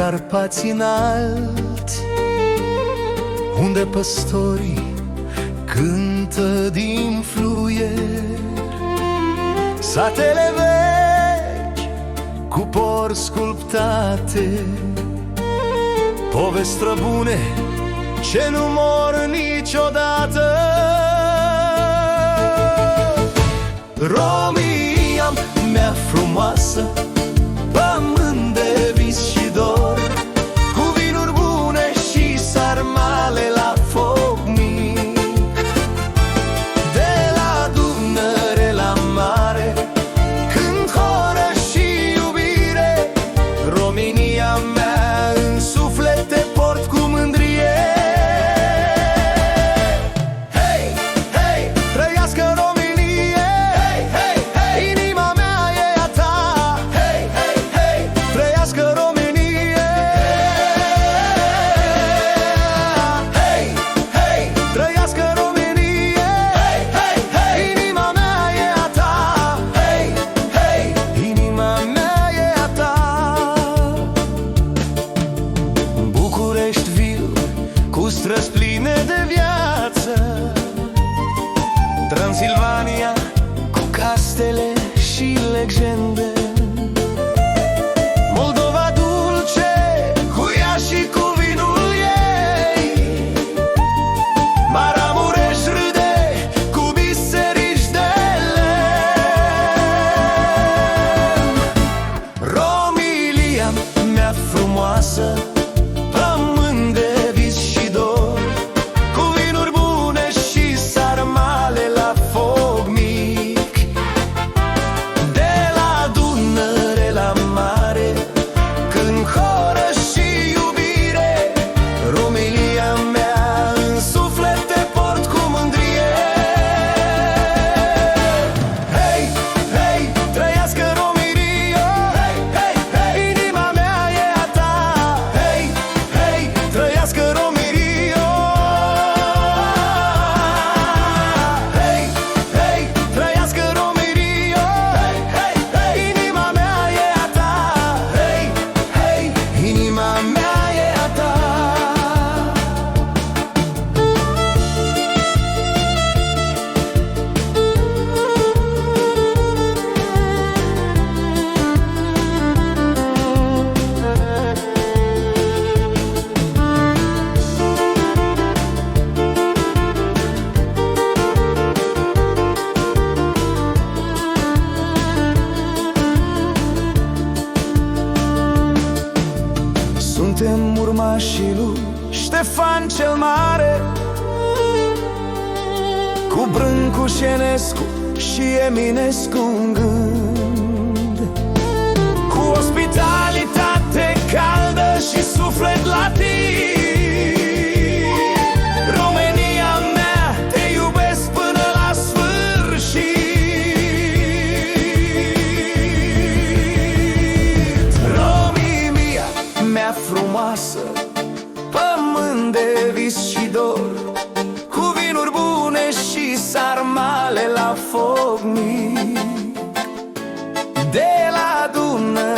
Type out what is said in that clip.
Carpați înalți, unde păstorii cântă din fluier, satele vechi cu pori sculptate, povesti străbune ce nu mor niciodată. România mea frumoasă, pământ de vis și dor, cu vinuri bune și sarmale la foc mic. De la Dunăre la mare cânt horă și iubire, România mea în suflet te port cu mândrie. Hei, hei, trăiască România! Hei, hei, hei, inima mea e a ta! Hei, hei, hei, trăiască România! Hei, hei, trăiască România! Hei, hei, hei, inima mea e a ta! Hei, hei, inima mea e a ta! București viu, cu străzi pline de viață, Transilvania cu castele și legende, Moldova dulce cu ea și cu vinul ei, Maramureș râde cu biserici de lemn. România mea frumoasă, pământ de vis și dor, cu vinuri bune și sarmale la foc mic. De la Dunăre la mare cânt horă și iubire, România mea în suflet te port cu mândrie. Hei, hei, trăiască România! Hei, hei, hei, inima mea e a ta! Hei, hei, trăiască România! Hei, hei, trăiască România! Hei, hei, hei, inima mea e a ta! Hei, hei, inima mea e a ta! Suntem urmașii lui Ștefan cel Mare, cu Brâncu și Enescu și Eminescu în gând, cu ospitalitate caldă și suflet latin. România mea, te iubesc până la sfârșit. România mea frumoasă, pământ de vis și dor, cu vinuri bune și sarmale la foc mic. De la Dunăre